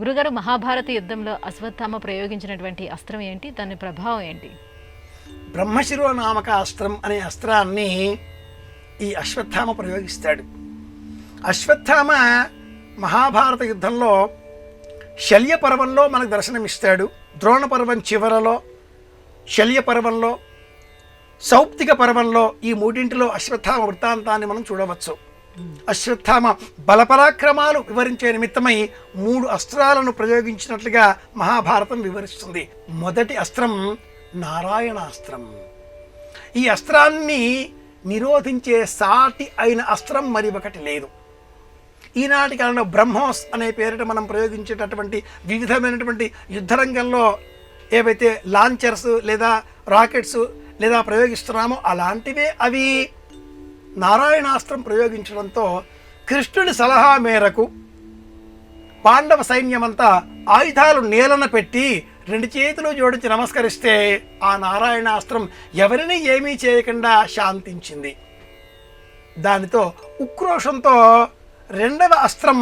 గురుగారు, మహాభారత యుద్ధంలో అశ్వత్థామ ప్రయోగించినటువంటి అస్త్రం ఏంటి? దాని ప్రభావం ఏంటి? బ్రహ్మశిరో నామక అస్త్రం అనే అస్త్రాన్ని ఈ అశ్వత్థామ ప్రయోగిస్తాడు. అశ్వత్థామ మహాభారత యుద్ధంలో శల్య పర్వంలో మనకు దర్శనమిస్తాడు. ద్రోణ పర్వం చివరలో, శల్య పర్వంలో, సౌప్తిక పర్వంలో, ఈ మూడింటిలో అశ్వత్థామ వృత్తాంతాన్ని మనం చూడవచ్చు. అశ్వత్థామ బలపరాక్రమాలు వివరించే నిమిత్తమై 3 అస్త్రాలను ప్రయోగించినట్లుగా మహాభారతం వివరిస్తుంది. మొదటి అస్త్రం నారాయణాస్త్రం. ఈ అస్త్రాన్ని నిరోధించే సాటి అయిన అస్త్రం మరి ఒకటి లేదు. ఈనాటి కాలంలో బ్రహ్మోస్ అనే పేరిట మనం ప్రయోగించేటటువంటి వివిధమైనటువంటి యుద్ధరంగంలో ఏవైతే లాంచర్స్ లేదా రాకెట్స్ లేదా ప్రయోగిస్తున్నామో అలాంటివే అవి. నారాయణాస్త్రం ప్రయోగించడంతో కృష్ణుడి సలహా మేరకు పాండవ సైన్యమంతా ఆయుధాలు నేలన పెట్టి 2 చేతులు జోడించి నమస్కరిస్తే ఆ నారాయణాస్త్రం ఎవరిని ఏమీ చేయకుండా శాంతించింది. దానితో ఉక్రోషంతో 2వ అస్త్రం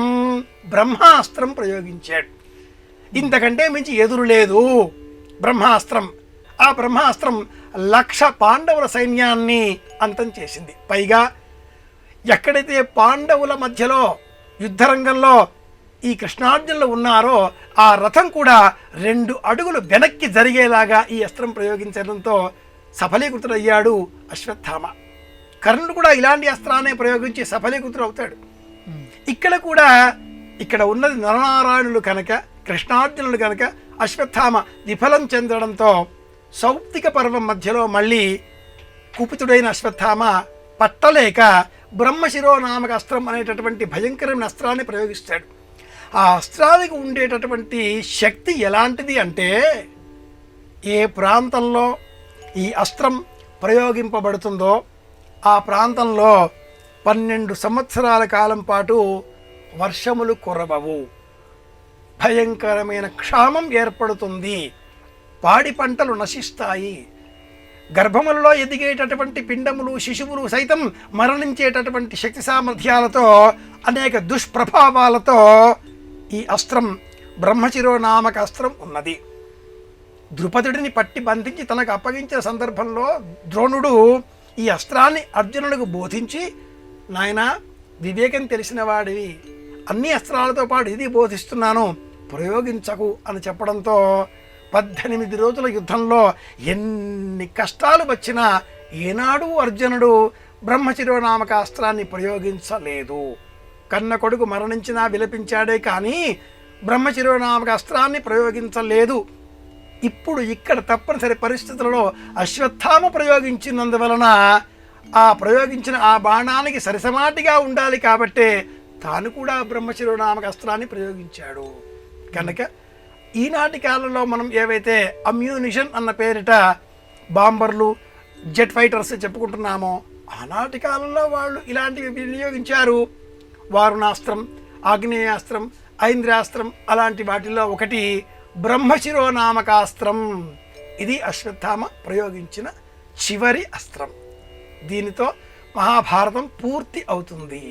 బ్రహ్మాస్త్రం ప్రయోగించాడు. ఇంతకంటే మించి ఎదురు లేదు బ్రహ్మాస్త్రం. ఆ బ్రహ్మాస్త్రం 1,00,000 పాండవుల సైన్యాన్ని అంతం చేసింది. పైగా ఎక్కడైతే పాండవుల మధ్యలో యుద్ధరంగంలో ఈ కృష్ణార్జునులు ఉన్నారో ఆ రథం కూడా 2 అడుగులు వెనక్కి జరిగేలాగా ఈ అస్త్రం ప్రయోగించడంతో సఫలీకృతుడయ్యాడు అశ్వత్థామ. కర్ణుడు కూడా ఇలాంటి అస్త్రాన్ని ప్రయోగించి సఫలీకృతుడు అవుతాడు. ఇక్కడ ఉన్నది నరనారాయణులు కనుక, కృష్ణార్జునులు కనుక అశ్వత్థామ విఫలం చెందడంతో సౌప్తిక పర్వం మధ్యలో మళ్ళీ కుపితుడైన అశ్వత్థామ పట్టలేక బ్రహ్మశిరో నామక అస్త్రం అనేటటువంటి భయంకరమైన అస్త్రాన్ని ప్రయోగిస్తాడు. ఆ అస్త్రానికి ఉండేటటువంటి శక్తి ఎలాంటిది అంటే, ఏ ప్రాంతంలో ఈ అస్త్రం ప్రయోగింపబడుతుందో ఆ ప్రాంతంలో 12 సంవత్సరాల కాలం పాటు వర్షములు కురవవు, భయంకరమైన క్షామం ఏర్పడుతుంది, పాడి పంటలు నశిస్తాయి, గర్భములలో ఎదిగేటటువంటి పిండములు శిశువులు సైతం మరణించేటటువంటి శక్తి సామర్థ్యాలతో అనేక దుష్ప్రభావాలతో ఈ అస్త్రం బ్రహ్మశిరో నామక అస్త్రం ఉన్నది. ద్రుపదుడిని పట్టి బంధించి తనకు అప్పగించిన సందర్భంలో ద్రోణుడు ఈ అస్త్రాన్ని అర్జునుడికి బోధించి, నాయనా వివేకం తెలిసిన వాడివి, అన్ని అస్త్రాలతో పాటు ఇది బోధిస్తున్నాను, ప్రయోగించకు అని చెప్పడంతో 18 రోజుల యుద్ధంలో ఎన్ని కష్టాలు వచ్చినా ఏనాడు అర్జునుడు బ్రహ్మశిరో నామక అస్త్రాన్ని ప్రయోగించలేదు. కన్న కొడుకు మరణించినా విలపించాడే కానీ బ్రహ్మశిరో నామక అస్త్రాన్ని ప్రయోగించలేదు. ఇప్పుడు ఇక్కడ తప్పనిసరి పరిస్థితులలో అశ్వత్థామ ప్రయోగించినందువలన ఆ ప్రయోగించిన ఆ బాణానికి సరిసమాటిగా ఉండాలి కాబట్టే తాను కూడా బ్రహ్మశిరో నామక అస్త్రాన్ని ప్రయోగించాడు. కనుక ఈనాటి కాలంలో మనం ఏవైతే అమ్యూనిషన్ అన్న పేరిట బాంబర్లు, జెట్ ఫైటర్స్ చెప్పుకుంటున్నామో ఆనాటి కాలంలో వాళ్ళు ఇలాంటివి వినియోగించారు. వారుణాస్త్రం, ఆగ్నేయాస్త్రం, ఐంద్రాస్త్రం అలాంటి వాటిల్లో ఒకటి బ్రహ్మశిరో నామకాస్త్రం. ఇది అశ్వత్థామ ప్రయోగించిన చివరి అస్త్రం. దీనితో మహాభారతం పూర్తి అవుతుంది.